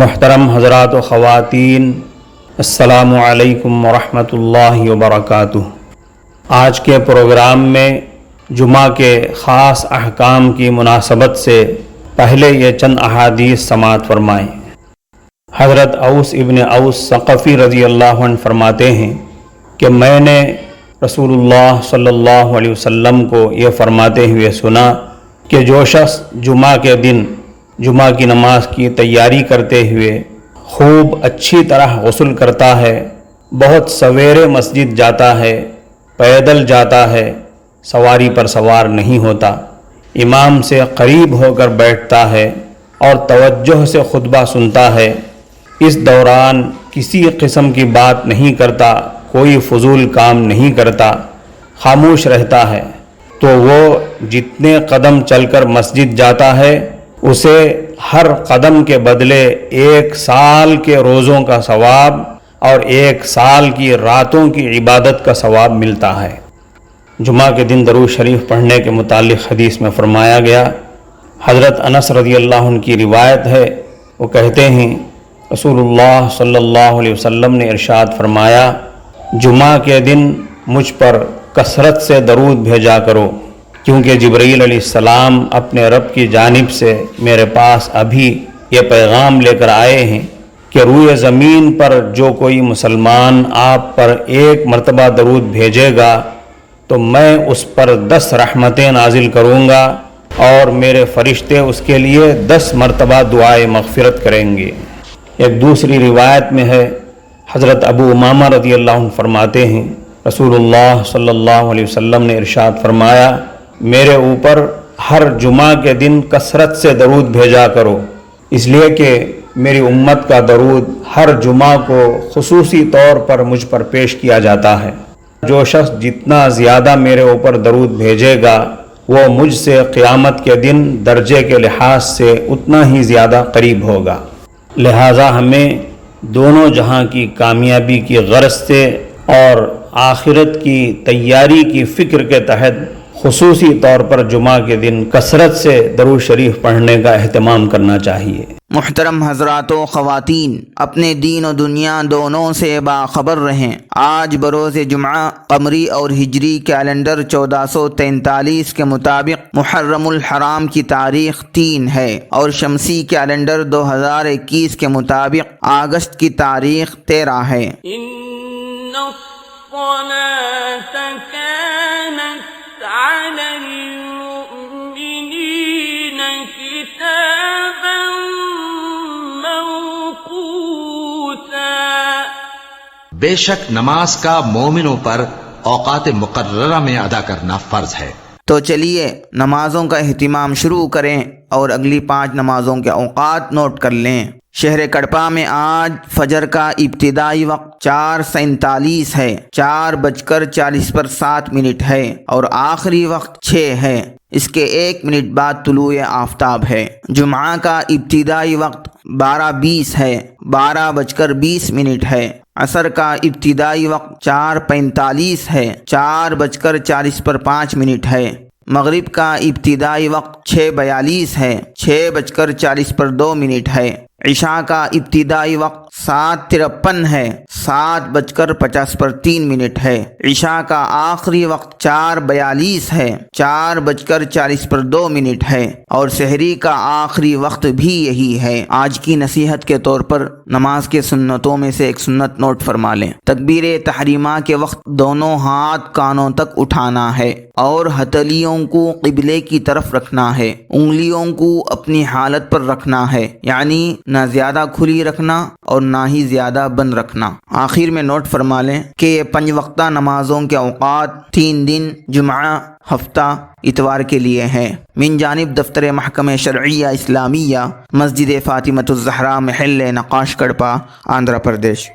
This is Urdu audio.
محترم حضرات و خواتین، السلام علیکم ورحمۃ اللہ وبرکاتہ۔ آج کے پروگرام میں جمعہ کے خاص احکام کی مناسبت سے پہلے یہ چند احادیث سماعت فرمائیں۔ حضرت اوس ابن اوس ثقفی رضی اللہ عنہ فرماتے ہیں کہ میں نے رسول اللہ صلی اللہ علیہ وسلم کو یہ فرماتے ہوئے سنا کہ جو شخص جمعہ کے دن جمعہ کی نماز کی تیاری کرتے ہوئے خوب اچھی طرح غسل کرتا ہے، بہت سویرے مسجد جاتا ہے، پیدل جاتا ہے، سواری پر سوار نہیں ہوتا، امام سے قریب ہو کر بیٹھتا ہے اور توجہ سے خطبہ سنتا ہے، اس دوران کسی قسم کی بات نہیں کرتا، کوئی فضول کام نہیں کرتا، خاموش رہتا ہے، تو وہ جتنے قدم چل کر مسجد جاتا ہے اسے ہر قدم کے بدلے 1 سال کے روزوں کا ثواب اور 1 سال کی راتوں کی عبادت کا ثواب ملتا ہے۔ جمعہ کے دن درود شریف پڑھنے کے متعلق حدیث میں فرمایا گیا، حضرت انس رضی اللہ عنہ کی روایت ہے، وہ کہتے ہیں رسول اللہ صلی اللہ علیہ وسلم نے ارشاد فرمایا، جمعہ کے دن مجھ پر کثرت سے درود بھیجا کرو، کیونکہ جبرائیل علیہ السلام اپنے رب کی جانب سے میرے پاس ابھی یہ پیغام لے کر آئے ہیں کہ روئے زمین پر جو کوئی مسلمان آپ پر 1 مرتبہ درود بھیجے گا تو میں اس پر 10 رحمتیں نازل کروں گا اور میرے فرشتے اس کے لیے 10 مرتبہ دعائے مغفرت کریں گے۔ ایک دوسری روایت میں ہے، حضرت ابو امامہ رضی اللہ عنہ فرماتے ہیں رسول اللہ صلی اللہ علیہ وسلم نے ارشاد فرمایا، میرے اوپر ہر جمعہ کے دن کثرت سے درود بھیجا کرو، اس لیے کہ میری امت کا درود ہر جمعہ کو خصوصی طور پر مجھ پر پیش کیا جاتا ہے۔ جو شخص جتنا زیادہ میرے اوپر درود بھیجے گا وہ مجھ سے قیامت کے دن درجے کے لحاظ سے اتنا ہی زیادہ قریب ہوگا۔ لہٰذا ہمیں دونوں جہاں کی کامیابی کی غرض سے اور آخرت کی تیاری کی فکر کے تحت خصوصی طور پر جمعہ کے دن کثرت سے درود شریف پڑھنے کا اہتمام کرنا چاہیے۔ محترم حضرات و خواتین، اپنے دین و دنیا دونوں سے باخبر رہیں۔ آج بروز جمعہ قمری اور ہجری کیلنڈر 1443 کے مطابق محرم الحرام کی تاریخ 3 ہے اور شمسی کیلنڈر 2021 کے مطابق اگست کی تاریخ 13 ہے۔ ان الصلاة كانت على المؤمنين كتابا موقوتا، بے شک نماز کا مومنوں پر اوقات مقررہ میں ادا کرنا فرض ہے۔ تو چلیے نمازوں کا اہتمام شروع کریں اور اگلی 5 نمازوں کے اوقات نوٹ کر لیں۔ شہر کڑپا میں آج فجر کا ابتدائی وقت 4:47 ہے، 4:40 ہے اور آخری وقت 6 ہے، اس کے 1 منٹ بعد طلوع آفتاب ہے۔ جمعہ کا ابتدائی وقت 12:20 ہے، 12:20 ہے۔ عصر کا ابتدائی وقت 4:45 ہے، 4:40 ہے۔ مغرب کا ابتدائی وقت 6:42 ہے، 6:40 ہے۔ عشاء کا ابتدائی وقت 7:53 ہے، 7:50 ہے۔ عشاء کا آخری وقت 4:42 ہے، 4:40 ہے اور سحری کا آخری وقت بھی یہی ہے۔ آج کی نصیحت کے طور پر نماز کے سنتوں میں سے ایک سنت نوٹ فرما لیں۔ تکبیر تحریمہ کے وقت دونوں ہاتھ کانوں تک اٹھانا ہے اور ہتھیلیوں کو قبلے کی طرف رکھنا ہے، انگلیوں کو اپنی حالت پر رکھنا ہے، یعنی نہ زیادہ کھلی رکھنا اور نہ ہی زیادہ بند رکھنا۔ آخر میں نوٹ فرما لیں کہ یہ 5 وقتہ نمازوں کے اوقات 3 دن جمعہ، ہفتہ، اتوار کے لیے ہیں۔ من جانب دفتر محکمہ شرعیہ اسلامیہ، مسجد فاطمۃ الزہرا، محل نقاش کڑپا، آندھرا پردیش۔